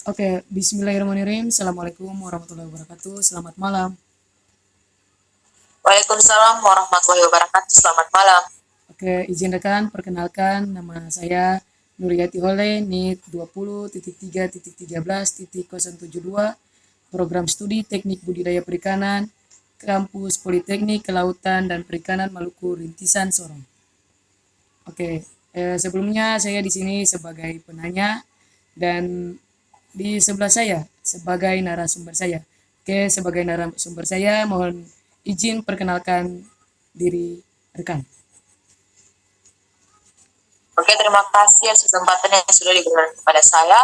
Oke, Bismillahirrahmanirrahim. Assalamualaikum warahmatullahi wabarakatuh. Selamat malam. Waalaikumsalam warahmatullahi wabarakatuh. Selamat malam. Oke, izin rekan, perkenalkan nama saya Nuriyati Hole, NIT 20.3.13.072, Program Studi Teknik Budidaya Perikanan, Kampus Politeknik Kelautan dan Perikanan Maluku Rintisan Sorong. Oke, sebelumnya saya di sini sebagai penanya dan di sebelah saya sebagai narasumber saya. Oke, sebagai narasumber saya mohon izin perkenalkan diri rekan. Oke, terima kasih atas kesempatan yang sudah diberikan kepada saya.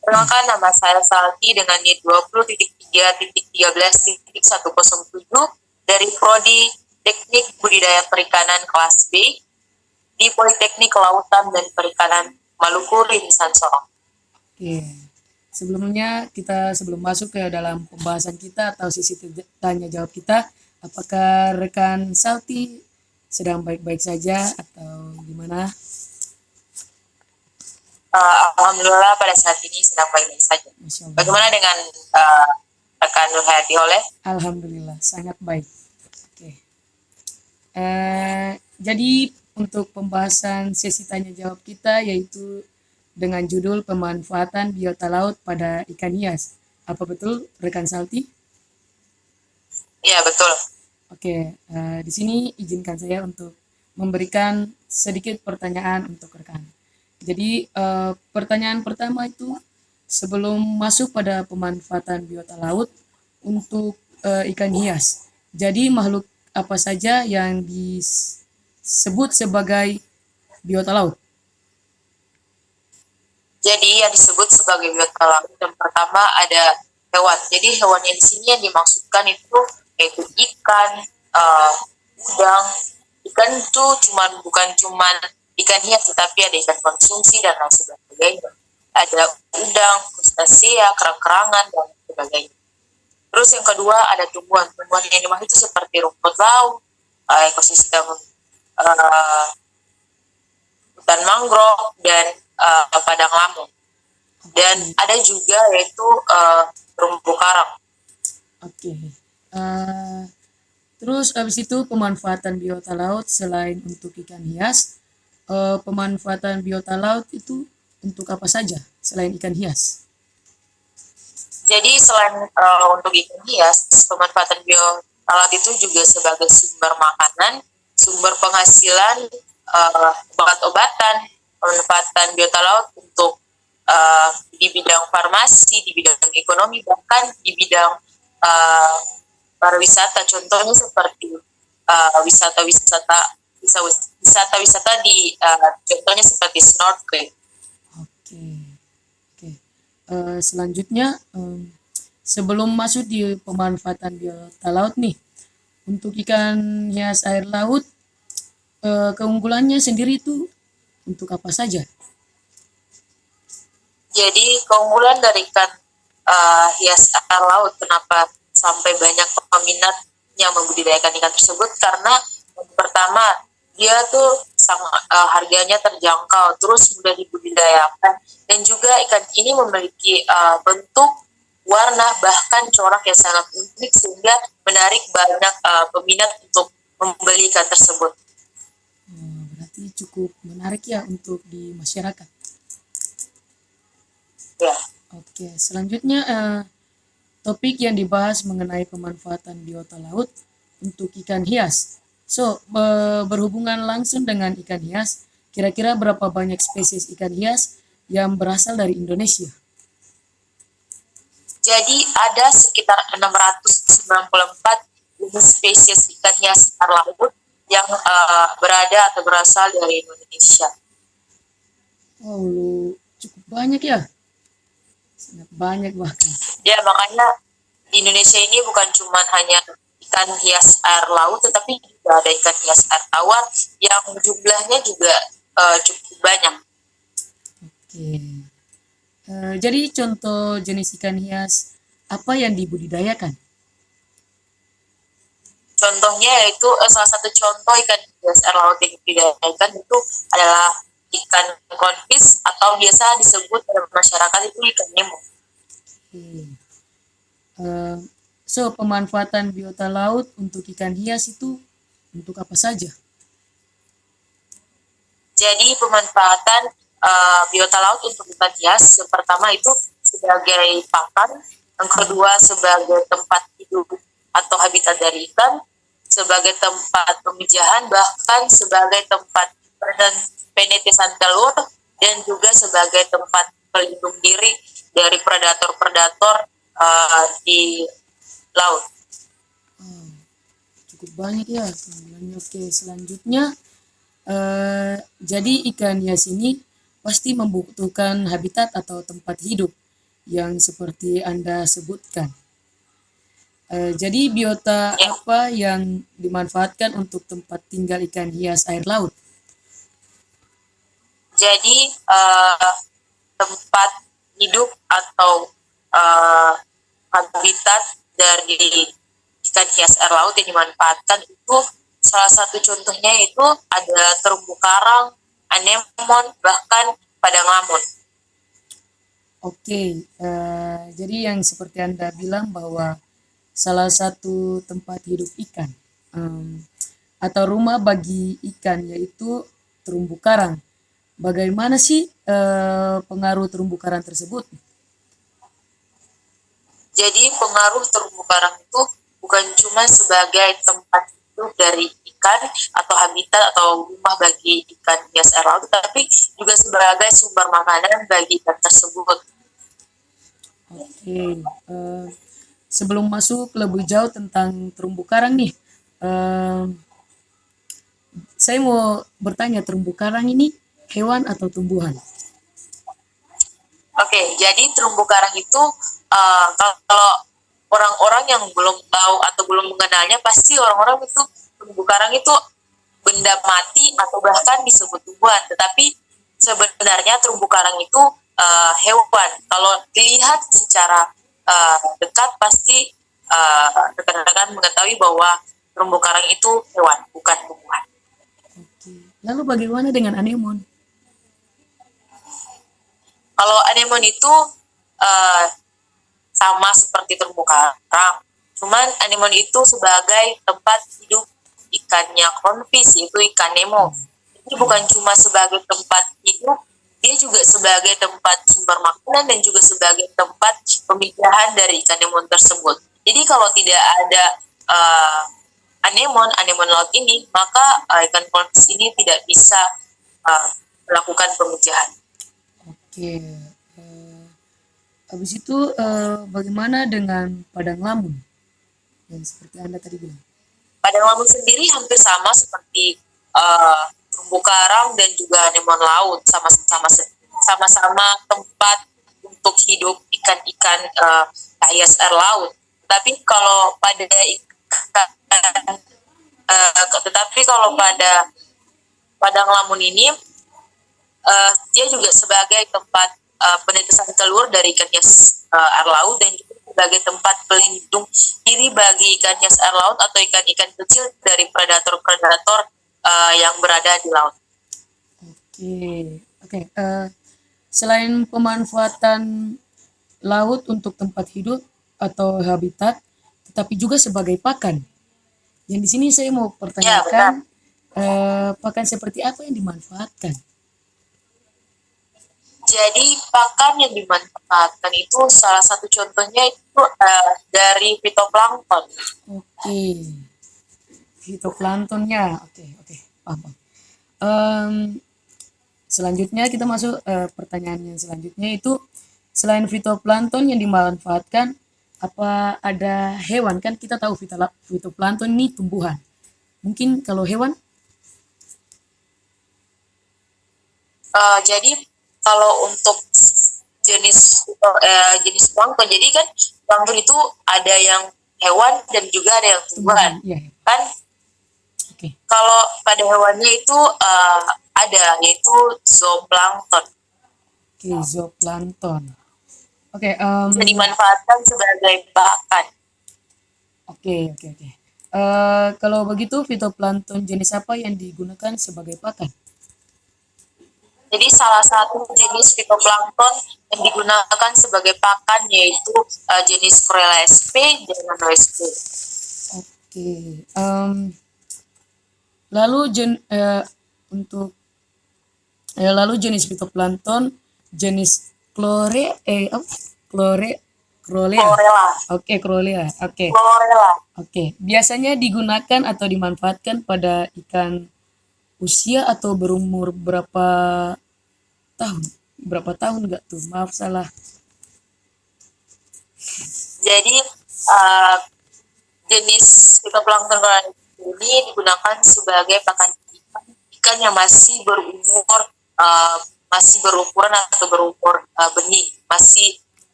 Perkenalkan, nama saya Salti dengan NIT 20.3.13.107 dari Prodi Teknik Budidaya Perikanan kelas B di Politeknik Kelautan dan Perikanan Maluku Rintisan Sorong. Oke. Sebelumnya sebelum masuk ke dalam pembahasan kita atau sisi tanya jawab kita, apakah rekan Salti sedang baik-baik saja atau gimana? Alhamdulillah pada saat ini sedang baik-baik saja. Masya Allah. Bagaimana dengan rekan Nurhayati Oleh? Alhamdulillah sangat baik. Oke. Jadi untuk pembahasan sesi tanya jawab kita yaitu dengan judul pemanfaatan biota laut pada ikan hias. Apa betul rekan Salti? Iya, betul. Oke, di sini izinkan saya untuk memberikan sedikit pertanyaan untuk rekan. Jadi pertanyaan pertama itu sebelum masuk pada pemanfaatan biota laut untuk ikan hias. Jadi makhluk apa saja yang disebut sebagai biota laut? Jadi yang disebut sebagai biota laut yang pertama ada hewan. Jadi hewan yang di sini yang dimaksudkan itu yaitu ikan, udang. Ikan itu bukan cuman ikan hias, tetapi ada ikan konsumsi dan lain sebagainya. Ada udang, krustasea, kerang-kerangan dan sebagainya. Terus yang kedua ada tumbuhan. Tumbuhan yang dimaksud itu seperti rumput laut, ekosistem hutan mangrove dan padang lamun. Dan ada juga yaitu terumbu karang. Oke. Terus habis itu pemanfaatan biota laut selain untuk ikan hias, pemanfaatan biota laut itu untuk apa saja selain ikan hias? Jadi selain untuk ikan hias, pemanfaatan biota laut itu juga sebagai sumber makanan, sumber penghasilan, obat-obatan, pemanfaatan biota laut untuk di bidang farmasi, di bidang ekonomi, bahkan di bidang pariwisata. Contohnya seperti wisata-wisata di contohnya seperti snorkeling. Oke, oke. Selanjutnya sebelum masuk di pemanfaatan biota laut nih, untuk ikan hias air laut keunggulannya sendiri itu untuk apa saja? Jadi keunggulan dari ikan hias air laut, kenapa sampai banyak peminat yang membudidayakan ikan tersebut, karena yang pertama dia tuh harganya terjangkau, terus mudah dibudidayakan, dan juga ikan ini memiliki bentuk, warna, bahkan corak yang sangat unik sehingga menarik banyak peminat untuk membeli ikan tersebut. Berarti cukup menarik ya untuk di masyarakat. Ya. Oke, selanjutnya topik yang dibahas mengenai pemanfaatan biota laut untuk ikan hias. So, berhubungan langsung dengan ikan hias, kira-kira berapa banyak spesies ikan hias yang berasal dari Indonesia? Jadi ada sekitar 694 jenis spesies ikan hias air laut yang berada atau berasal dari Indonesia. Oh, cukup banyak ya? Sangat banyak bahkan. Ya, makanya di Indonesia ini bukan cuma hanya ikan hias air laut, tetapi juga ada ikan hias air tawar yang jumlahnya juga cukup banyak. Oke. Jadi contoh jenis ikan hias apa yang dibudidayakan? Contohnya yaitu salah satu contoh ikan hias air laut yang dibudidayakan itu adalah ikan konfis atau biasa disebut dalam masyarakat itu ikan nemo. So, pemanfaatan biota laut untuk ikan hias itu untuk apa saja? Jadi pemanfaatan biota laut untuk ikan hias yang pertama itu sebagai pakan, yang kedua sebagai tempat hidup atau habitat dari ikan, sebagai tempat pemijahan, bahkan sebagai tempat penetisan telur, dan juga sebagai tempat pelindung diri dari predator-predator di laut. Cukup banyak ya sebenarnya. Oke, selanjutnya jadi ikan hias ini pasti membutuhkan habitat atau tempat hidup yang seperti Anda sebutkan. Jadi biota Ya. apa yang dimanfaatkan untuk tempat tinggal ikan hias air laut? Jadi tempat hidup atau habitat dari ikan hias air laut yang dimanfaatkan itu salah satu contohnya itu ada terumbu karang, anemon, bahkan padang lamun. Oke, jadi yang seperti Anda bilang bahwa salah satu tempat hidup ikan atau rumah bagi ikan yaitu terumbu karang. Bagaimana sih pengaruh terumbu karang tersebut? Jadi pengaruh terumbu karang itu bukan cuma sebagai tempat hidup dari ikan atau habitat atau rumah bagi ikan hias air laut, tapi juga sebagai sumber makanan bagi ikan tersebut. Oke, sebelum masuk lebih jauh tentang terumbu karang nih, saya mau bertanya terumbu karang ini hewan atau tumbuhan? Oke, jadi terumbu karang itu kalau orang-orang yang belum tahu atau belum mengenalnya, pasti orang-orang itu terumbu karang itu benda mati atau bahkan disebut tumbuhan. Tetapi sebenarnya terumbu karang itu hewan. Kalau dilihat secara dekat, pasti rekan-rekan mengetahui bahwa terumbu karang itu hewan, bukan tumbuhan. Oke. Lalu bagaimana dengan anemon? Kalau anemon itu sama seperti terumbu karang, cuman anemon itu sebagai tempat hidup ikannya konfis, yaitu ikan nemo. Ini bukan cuma sebagai tempat hidup, dia juga sebagai tempat sumber makanan dan juga sebagai tempat pemijahan dari ikan nemo tersebut. Jadi kalau tidak ada anemon laut ini, maka ikan konfis ini tidak bisa melakukan pemijahan. Oke. Habis itu bagaimana dengan padang lamun? Yang seperti Anda tadi bilang. Padang lamun sendiri hampir sama seperti terumbu karang dan juga anemon laut, sama-sama tempat untuk hidup ikan-ikan hias air laut. Tapi kalau pada padang lamun ini dia juga sebagai tempat penetisan telur dari ikan hias air laut dan juga sebagai tempat pelindung diri bagi ikan hias air laut atau ikan-ikan kecil dari predator-predator yang berada di laut. Oke. Selain pemanfaatan laut untuk tempat hidup atau habitat, tetapi juga sebagai pakan. Yang di sini saya mau pertanyakan, pakan seperti apa yang dimanfaatkan? Jadi pakan yang dimanfaatkan itu salah satu contohnya itu dari fitoplankton. Oke, fitoplanktonnya. Oke, paham. Selanjutnya kita masuk pertanyaan yang selanjutnya itu selain fitoplankton yang dimanfaatkan, apa ada hewan? Kan kita tahu fitoplankton ini tumbuhan. Mungkin kalau hewan? Jadi kalau untuk jenis plankton, jadi kan plankton itu ada yang hewan dan juga ada yang tumbuhan. Iya. Kan Oke. kalau pada hewannya itu ada yaitu zooplankton. Oke, zooplankton. Bisa dimanfaatkan sebagai pakan. Oke. Kalau begitu fitoplankton jenis apa yang digunakan sebagai pakan? Jadi salah satu jenis fitoplankton yang digunakan sebagai pakan yaitu jenis Chlorella sp dan NanoSP. Oke. Lalu untuk lalu jenis fitoplankton jenis Chlorella. Oke, Chlorella. Oke. Oke. Biasanya digunakan atau dimanfaatkan pada ikan usia atau berumur berapa tahun? Berapa tahun enggak tuh? Maaf salah. Jadi jenis fitoplankton ini digunakan sebagai pakan ikan yang masih berumur masih berukuran atau berumur benih, masih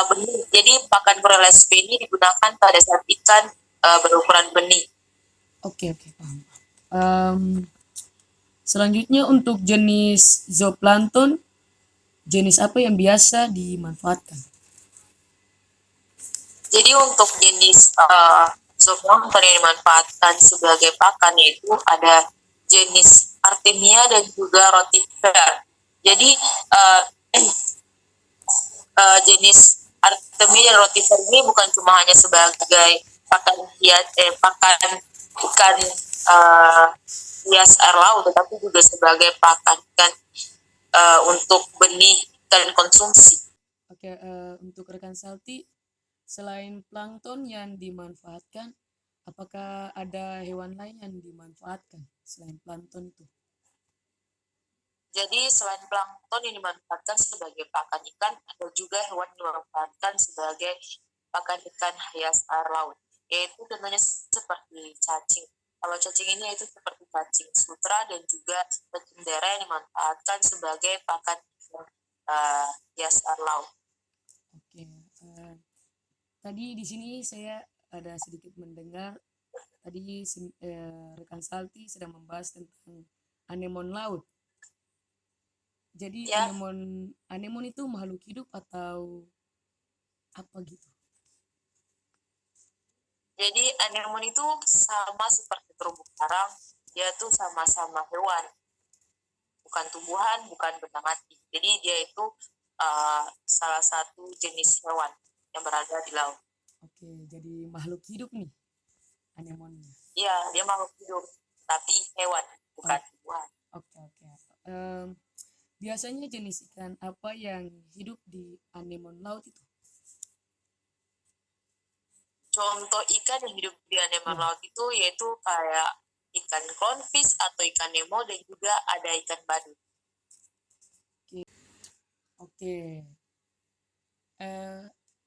benih. Jadi pakan Chlorella sp ini digunakan pada saat ikan berukuran benih. Oke, paham. Selanjutnya untuk jenis zooplankton, jenis apa yang biasa dimanfaatkan? Jadi untuk jenis zooplankton yang dimanfaatkan sebagai pakan yaitu ada jenis Artemia dan juga Rotifer. Jadi jenis Artemia dan Rotifer ini bukan cuma hanya sebagai pakan pakan ikan hias air laut, tetapi juga sebagai pakan ikan untuk benih dan konsumsi. Oke, untuk rekan Salti, selain plankton yang dimanfaatkan, apakah ada hewan lain yang dimanfaatkan selain plankton itu? Jadi selain plankton yang dimanfaatkan sebagai pakan ikan, ada juga hewan yang dimanfaatkan sebagai pakan ikan hias air laut, yaitu tentunya seperti cacing. Kalau cacing ini yaitu seperti cacing sutra dan juga cacing dera yang dimanfaatkan sebagai pakan ikan hias air laut. Oke, tadi di sini saya ada sedikit mendengar tadi rekan Salti sedang membahas tentang anemon laut. Jadi Ya, anemon itu makhluk hidup atau apa gitu? jadi anemon itu sama seperti terumbu karang, dia tuh sama-sama hewan, bukan tumbuhan, bukan benda mati. Jadi dia itu salah satu jenis hewan yang berada di laut. Oke, jadi makhluk hidup nih anemonnya. Iya, dia makhluk hidup, tapi hewan, bukan tumbuhan. Oke. Biasanya jenis ikan apa yang hidup di anemon laut itu? Contoh ikan yang hidup di anemon laut itu yaitu kayak ikan clownfish atau ikan nemo dan juga ada ikan badut. Oke.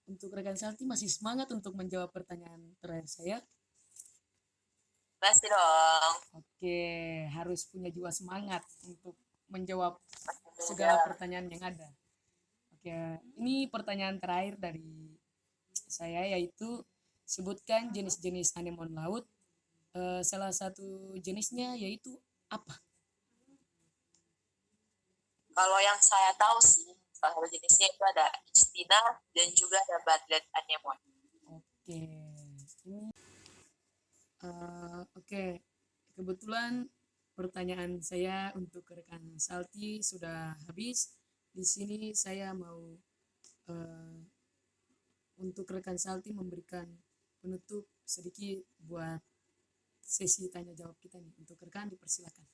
Untuk rekan Salti masih semangat untuk menjawab pertanyaan terakhir saya. Masih dong. Oke, harus punya jiwa semangat untuk menjawab segala pertanyaan yang ada. Oke, ini pertanyaan terakhir dari saya yaitu sebutkan jenis-jenis anemon laut. Salah satu jenisnya yaitu apa? Kalau yang saya tahu sih, salah satu jenisnya itu ada Ichthina dan juga ada Badlet anemon. Oke, ini oke. Kebetulan pertanyaan saya untuk rekan Salti sudah habis. Di sini saya mau untuk rekan Salti memberikan penutup sedikit buat sesi tanya jawab kita nih. Untuk rekan dipersilakan.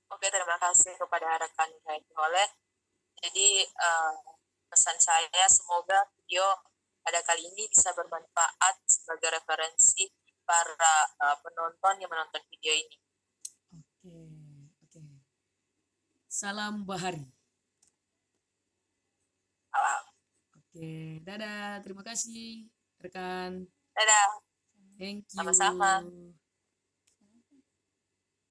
Oke, terima kasih kepada rekan oleh. Jadi pesan saya semoga video pada kali ini bisa bermanfaat sebagai referensi para penonton yang menonton video ini. Oke. Salam Bahari. Salam. Oke, dadah. Terima kasih rekan. Dadah. Thank you. Sama-sama.